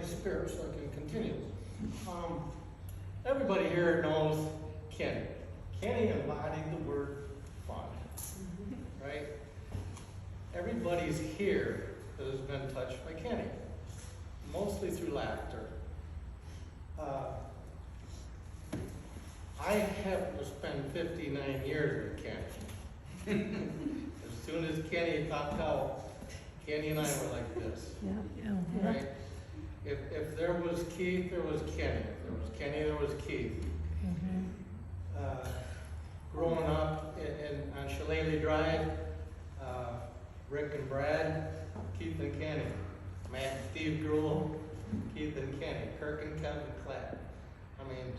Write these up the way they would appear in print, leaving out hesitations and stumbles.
spirit so I can continue. Everybody here knows Kenny. Kenny embodied the word fun, right? Everybody's here that has been touched by Kenny, mostly through laughter. I happened to spend 59 years with Kenny. As soon as Kenny popped out, Kenny and I were like this, right? If there was Keith, there was Kenny. If there was Kenny, there was Keith. Growing up on Shillelagh Drive, Rick and Brad, Keith and Kenny. Matt and Steve Gruel, Keith and Kenny. Kirk and Kevin Clapp. I mean,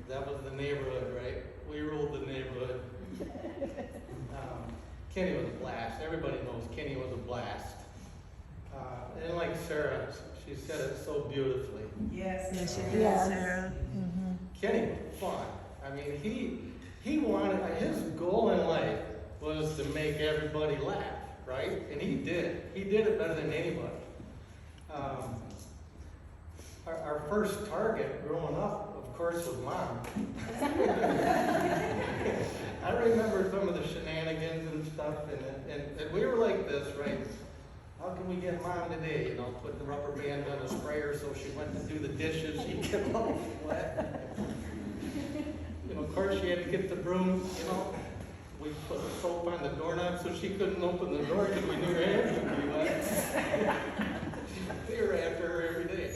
that was the neighborhood, right? We ruled the neighborhood. Kenny was a blast. Everybody knows Kenny was a blast. And like Sarah, she said it so beautifully. Yes, Yes, she you did, did. Sarah. Kenny was fun. I mean, he wanted, his goal in life was to make everybody laugh, right? And he did. He did it better than anybody. Our first target growing up, of course, was Mom. I remember some of the shenanigans and stuff, and we were like this, right? How can we get Mom today? You know, put the rubber band on a sprayer so she went to do the dishes, she'd get all wet. You know, of course, she had to get the broom, you know. We put the soap on the doorknob so she couldn't open the door because we knew her hands would be wet. We were after her every day.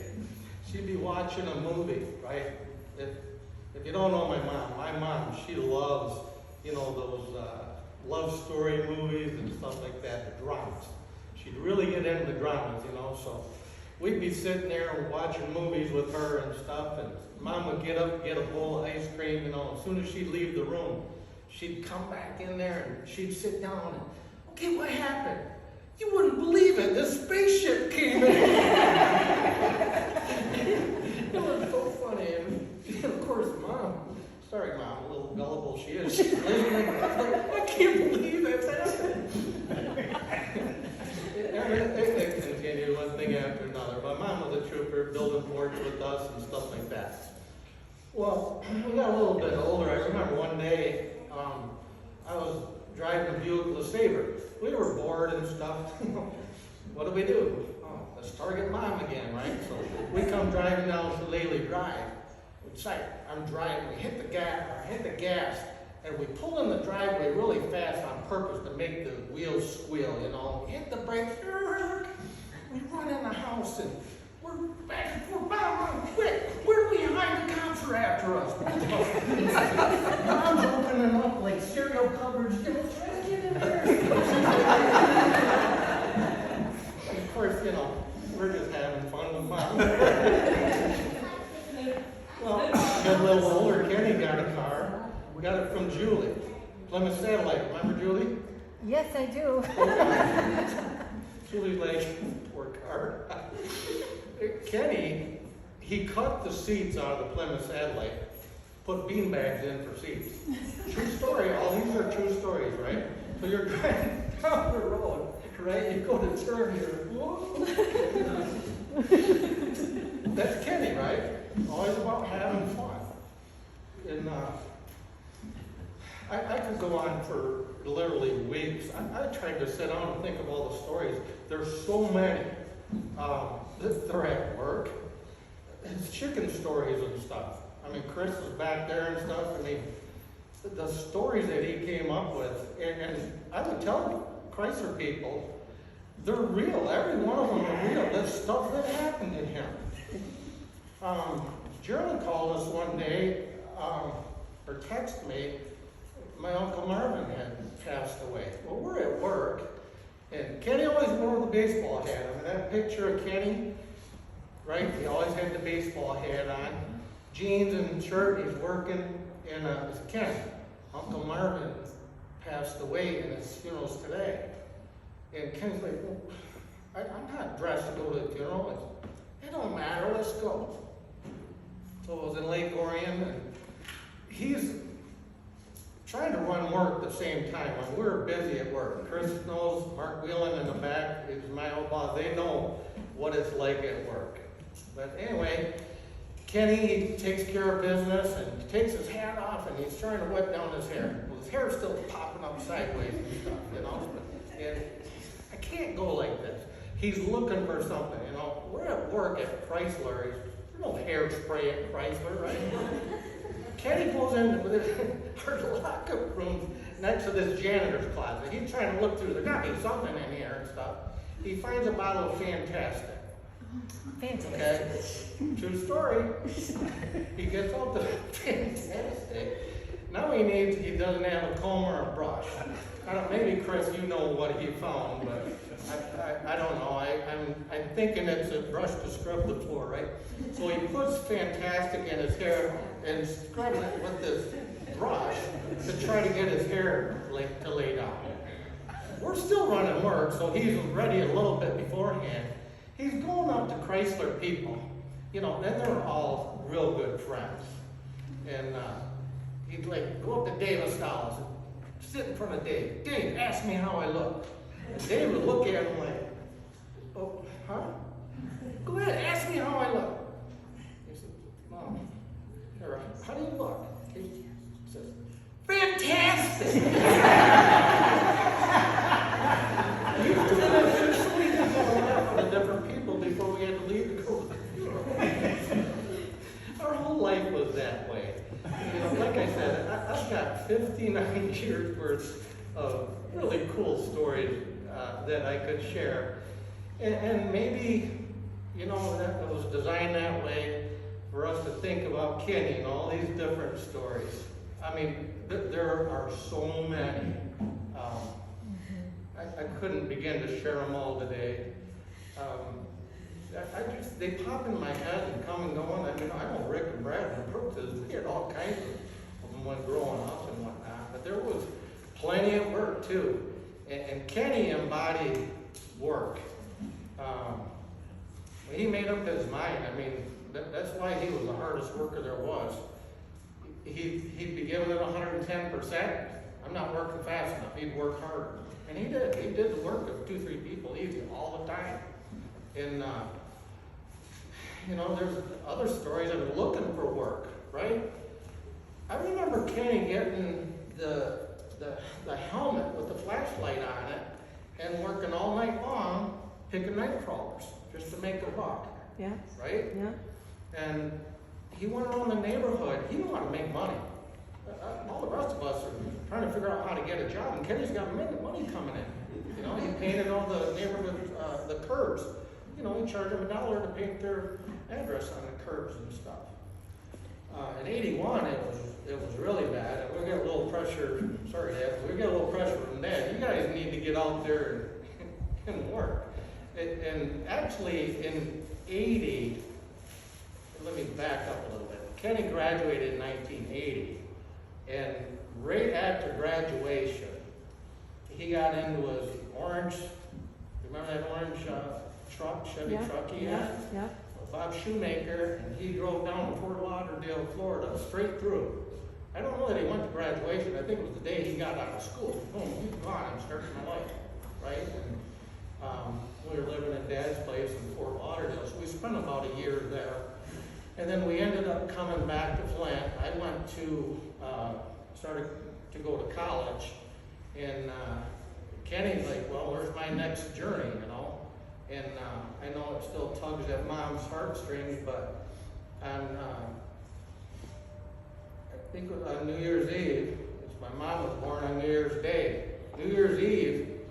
She'd be watching a movie, right? If you don't know my mom, she loves, you know, those love story movies and stuff like that, the dramas. She'd really get into the dramas, you know, so we'd be sitting there and watching movies with her and stuff, and Mom would get up, get a bowl of ice cream, you know. As soon as she'd leave the room, she'd come back in there and she'd sit down and, okay, what happened? You wouldn't believe it, this spaceship came in. It was so funny, and of course, Mom, sorry Mom, a little gullible she is, she's listening, I can't believe that's happened. It continued one thing after another. My mom was a trooper, building forts with us and stuff like that. Well, we got a little bit older. I remember one day, I was driving a Buick LeSabre. We were bored and stuff. What do? Oh, let's target Mom again, right? So we come driving down Shillelagh Drive. It's like I'm driving, we hit the gas, and we pull in the driveway really fast on purpose to make the wheels squeal, you know. We hit the brakes, we run in the house, and we're back and forth, Mom, quick, we're behind, the cops are after us. Mom's opening up like cereal cupboards, you know, trying to get in there. Of course, you know, we're just having fun with Mom. Well, got a little older, Kenny got a car. We got it from Julie, Plymouth Satellite. Remember Julie? Yes, I do. Julie's like, work hard. Kenny, he cut the seats out of the Plymouth Satellite, put beanbags in for seats. True story. All these are true stories, right? So you're driving down the road, right? You go to turn here. That's Kenny, right? Always about having fun. And I could go on for literally weeks. I tried to sit down and think of all the stories. There's so many. They're at work. It's chicken stories and stuff. I mean, Chris is back there and stuff. I mean, the stories that he came up with, and I would tell Chrysler people, they're real. Every one of them are real. That's stuff that happened to him. Gerald called us one day, or texted me, my Uncle Marvin had passed away. Well, we're at work, and Kenny always wore the baseball hat. I mean, that picture of Kenny, right? He always had the baseball hat on, jeans and shirt. He's working, and it's Ken. Uncle Marvin passed away, and his funeral's today. And Ken's like, well, I'm not dressed to go to the funeral. It don't matter, let's go. So it was in Lake Orion, and he's trying to run work at the same time. When we're busy at work, Chris knows, Mark Whelan in the back is my old boss. They know what it's like at work. But anyway, Kenny, he takes care of business and he takes his hat off and he's trying to wet down his hair. Well, his hair's still popping up sideways and stuff, you know. And I can't go like this. He's looking for something, you know. We're at work at Chrysler. There's no hairspray at Chrysler, right? Kenny goes in with our lockup room next to this janitor's closet. He's trying to look through. There got to be something in here and stuff. He finds a bottle of Fantastic. Fantastic. Okay? True story. He gets out the Fantastic. Now he doesn't have a comb or a brush. I don't, maybe Chris, you know what he found, but I don't know. I'm thinking it's a brush to scrub the floor, right? So he puts Fantastic in his hair and scrubs it with this brush to try to get his hair to lay down. We're still running work, so he's ready a little bit beforehand. He's going up to Chrysler people, you know, and they're all real good friends. And he'd like go up to Dave Estalis and sit in front of Dave. Dave, ask me how I look. And Dave would look at him like, oh, huh? Go ahead, ask me how I look. He said, Mom, how do you look? He says, fantastic! Different people before we had to leave to go. Our whole life was that way. You know, like I said, I've got 59 years worth of really cool stories that I could share. And maybe, you know, that was designed that way for us to think about Kenny and all these different stories. I mean, there are so many. I couldn't begin to share them all today. They pop in my head and come and go. I mean, I know Rick and Brad and Brooks, we had all kinds of them when growing up and whatnot, but there was plenty of work too. And Kenny embodied work. When he made up his mind, I mean, that's why he was the hardest worker there was. He'd be giving it 110%. I'm not working fast enough. He'd work harder. And he did. He did the work of 2-3 people easy all the time. And, you know, there's other stories of looking for work, right? I remember Kenny getting the helmet with the flashlight on it and working all night long picking night crawlers just to make a buck. Yeah. Right? Yeah. And he went around the neighborhood. He didn't want to make money. All the rest of us are trying to figure out how to get a job, and Kenny's got money coming in. You know, he painted all the neighborhood, the curbs. You know, he charged them $1 to paint their address on the curbs and stuff. In '81, it was really bad. And we got a little pressure. Sorry, Dad. We got a little pressure from Dad. You guys need to get out there and work. And actually, in '80, let me back up a little bit. Kenny graduated in 1980. And right after graduation, he got into his orange, remember that orange truck, Chevy truck he had? Yeah. Bob Shoemaker, and he drove down to Fort Lauderdale, Florida, straight through. I don't know that he went to graduation. I think it was the day he got out of school. Boom, he's gone. I'm starting my life, right? And we were living at Dad's place in Fort Lauderdale, so we spent about a year there. And then we ended up coming back to Flint. I went to, started to go to college, and Kenny's like, well, where's my next journey, you know? And I know it still tugs at Mom's heartstrings, but on, I think it was on New Year's Eve, my mom was born on New Year's Day. New Year's Eve,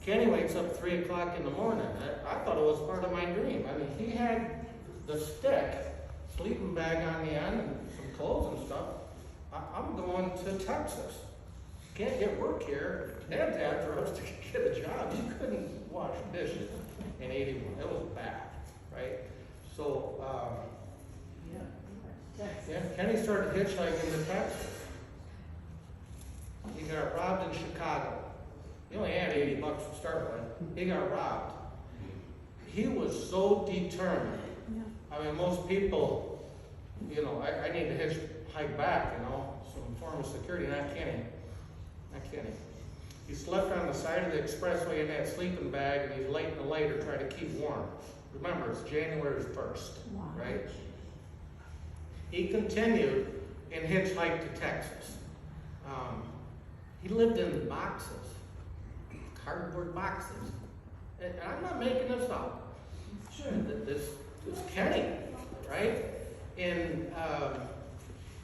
Kenny wakes up 3 o'clock in the morning. I thought it was part of my dream. I mean, he had the stick, sleeping bag on the end, and some clothes and stuff. I'm going to Texas. Can't get work here. Dad's after us to get a job. You couldn't wash dishes in '81. It was bad, right? So, Kenny started hitchhiking to Texas. He got robbed in Chicago. He only had $80 to start with. He got robbed. He was so determined. Yeah. I mean, most people, you know, I need to hitchhike back, you know, some form of security. Not Kenny. He slept on the side of the expressway in that sleeping bag, and he's lighting the lighter trying to keep warm. Remember, it's January 1st, right? He continued and hitchhiked to Texas. He lived in boxes, cardboard boxes. And I'm not making this up. Sure. This is Kenny, right? And,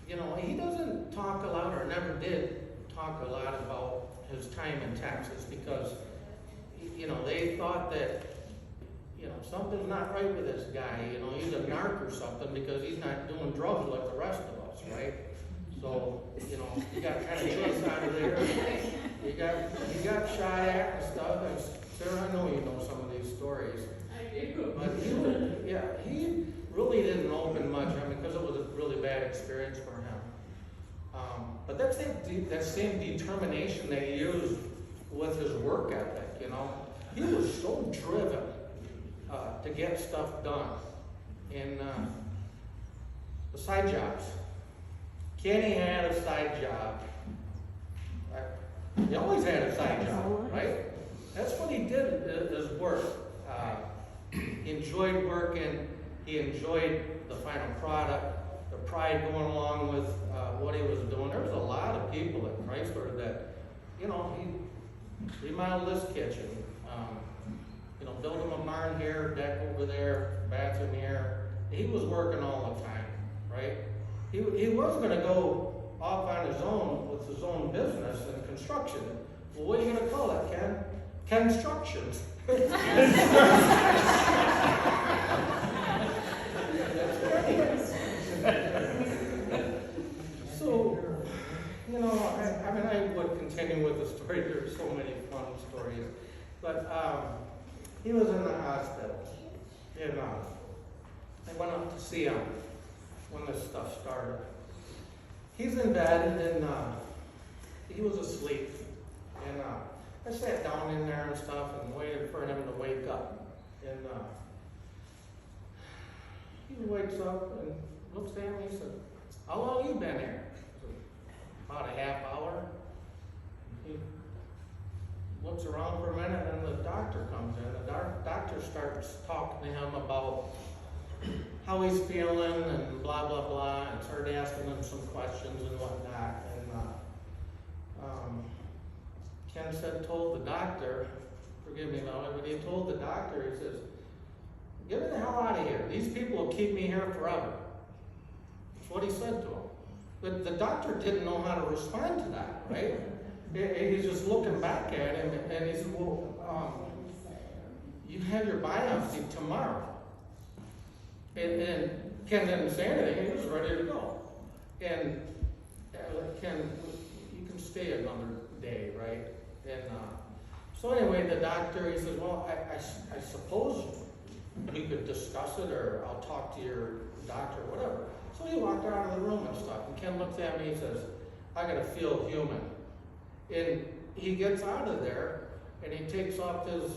you know, he doesn't talk a lot, or never did talk a lot about his time in Texas, because, you know, they thought that, you know, something's not right with this guy. You know, he's a narc or something, because he's not doing drugs like the rest of us, right? So, you know, he got kind of chased out of there. He got shot at and stuff. And Sarah, I know you know some of these stories. I do. But he really didn't open much. I mean, because it was a really bad experience for him. But that's that same determination that he used with his work ethic. You know, he was so driven to get stuff done. And the side jobs. Kenny had a side job. He always had a side job, right? That's what he did, his work. He enjoyed working. He enjoyed the final product, the pride going along with what he was doing. There was a lot of people at Chrysler that, you know, he remodeled this kitchen, you know, built him a barn here, deck over there, bathroom here. He was working all the time, right? He was going to go off on his own with his own business and construction. Well, what are you going to call it, Ken? Constructions. So, you know, I mean, I would continue with the story. There are so many fun stories. But he was in the hospital. And I went up to see him when this stuff started. He's in bed, and he was asleep. And I sat down in there and stuff and waited for him to wake up. And he wakes up and looks at me and said, "How long you been here?" I said, "About a half hour." He looks around for a minute, and the doctor comes in. The doctor starts talking to him about how he's feeling and blah, blah, blah, and started asking him some questions and whatnot. And Ken told the doctor, forgive me now, but he told the doctor, he says, "Get me the hell out of here. These people will keep me here forever." That's what he said to him. But the doctor didn't know how to respond to that, right? He's just looking back at him, and he said, "Well, you have your biopsy tomorrow." And Ken didn't say anything. He was ready to go. And Ken, you can stay another day, right? And so anyway, the doctor, he says, "Well, I suppose you could discuss it, or I'll talk to your doctor, whatever." So he walked out of the room and stuff. And Ken looks at me and says, "I gotta feel human." And he gets out of there, and he takes off his,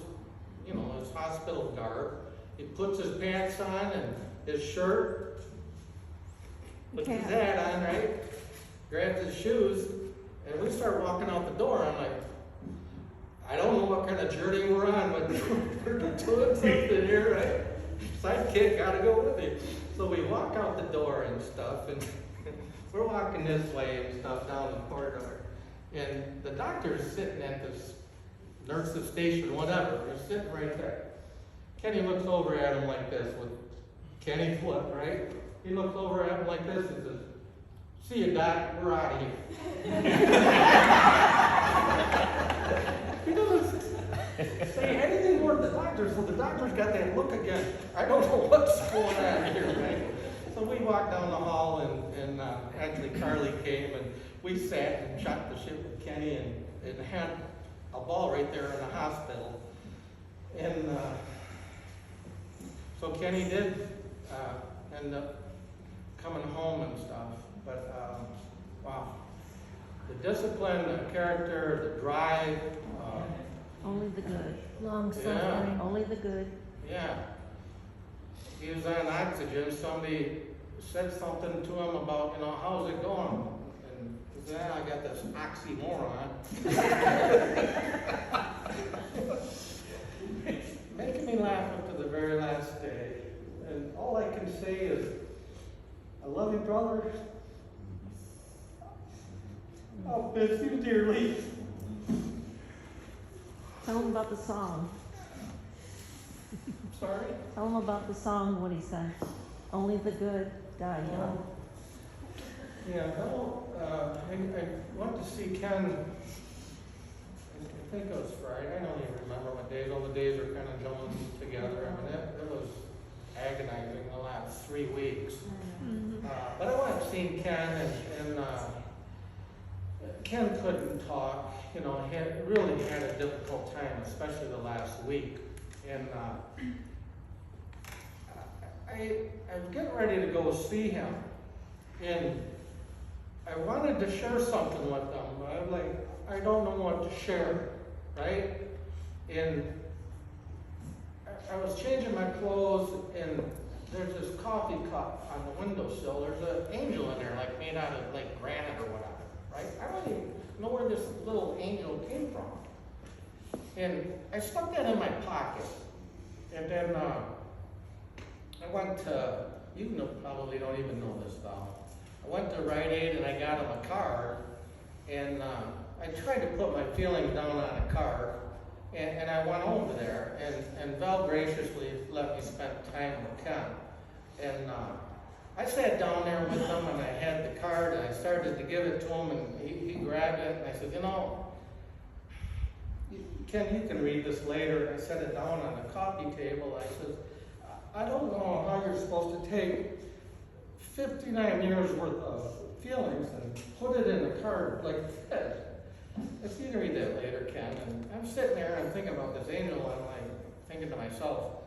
you know, his hospital garb. He puts his pants on and his shirt, puts his hat on, right? Grabs his shoes, and we start walking out the door. I'm like, I don't know what kind of journey we're on, but we're doing something here, right? Sidekick, gotta go with it. So we walk out the door and stuff, and we're walking this way and stuff down the corridor. And the doctor's sitting at this nurse's station, whatever. He's sitting right there. Kenny looks over at him like this with Kenny's foot, right? He looks over at him like this and says, "See you, Doc, we're out of here." He doesn't say anything more to the doctor, so the doctor's got that look again. I don't know what's going on here, right? So we walked down the hall, and actually Carly came, and we sat and shot the shit with Kenny, and had a ball right there in the hospital. And so Kenny did end up coming home and stuff, but wow. The discipline, the character, the drive. Only the good. Long suffering. Yeah. Only the good. Yeah. He was on oxygen. Somebody said something to him about, you know, how's it going? And he then I got this oxymoron. Making me laugh up to the very last day. And all I can say is, I love you, brother. I'll miss you dearly. Tell him about the song. Sorry? Tell him about the song, what he said. Only the good die young. Yeah, no, I went to see Ken, I think it was Friday, I don't even remember what days, all the days are kind of joined together. I mean, it was agonizing the last 3 weeks. But I went and seen Ken, and Ken couldn't talk, you know, he really had a difficult time, especially the last week. And I'm getting ready to go see him, and I wanted to share something with them, but I'm like, I don't know what to share, right? And I was changing my clothes, and there's this coffee cup on the windowsill. There's an angel in there, like made out of like granite or whatever, right? I don't even know where this little angel came from. And I stuck that in my pocket, and then I went to, probably don't even know this though. I went to Rite Aid and I got him a card, and I tried to put my feelings down on a card, and I went over there, and Val graciously let me spend time with Ken. And I sat down there with him, and I had the card, and I started to give it to him, and he grabbed it, and I said, you know, Ken, you can read this later. And I set it down on the coffee table. I said, I don't know how you're supposed to take 59 years worth of feelings and put it in a card like this. If you can read that later, Ken. And I'm sitting there and I'm thinking about this angel, and I'm like thinking to myself,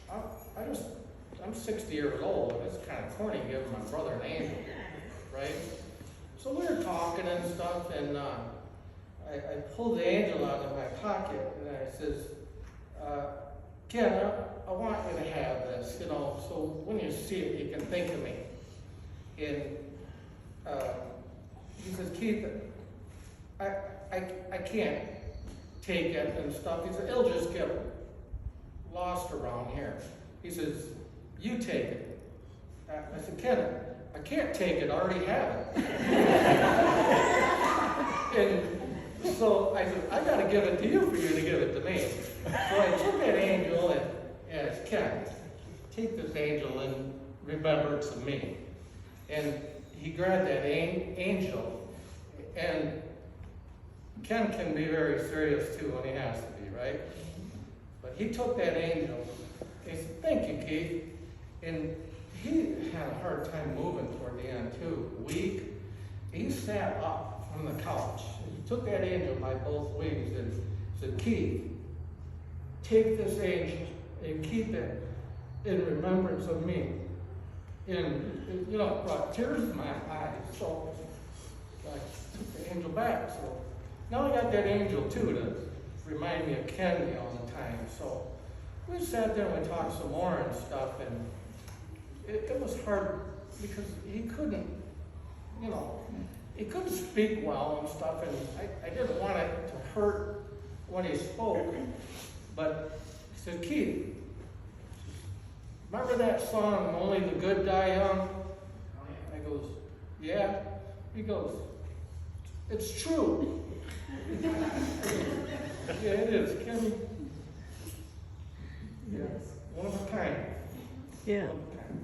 I'm 60 years old, and it's kind of corny giving my brother an angel, right? So we were talking and stuff, and I pulled the angel out of my pocket, and I says, Ken, I want you to have this, you know, so when you see it, you can think of me. And he says, Keith, I can't take it and stuff. He said, it'll just get lost around here. He says, you take it. I said, Ken, I can't take it, I already have it. And so I said, I gotta give it to you for you to give it to me. So I took that angel and asked Ken, take this angel and remember it's of me. And he grabbed that angel, and Ken can be very serious too when he has to be, right? But he took that angel, and he said, thank you, Keith. And he had a hard time moving toward the end too, weak. He sat up from the couch. He took that angel by both wings and said, Keith, take this angel and keep it in remembrance of me. And, you know, it brought tears to my eyes, so I took the angel back. So now I got that angel too to remind me of Ken all the time. So we sat there and we talked some more and stuff, and it was hard because he couldn't, you know, he couldn't speak well and stuff, and I didn't want it to hurt when he spoke. But he said, Keith, remember that song, Only the Good Die Young? I goes, yeah. He goes, it's true. Yeah, it is, Kenny. Yeah, one of a kind. Yeah. One of a kind.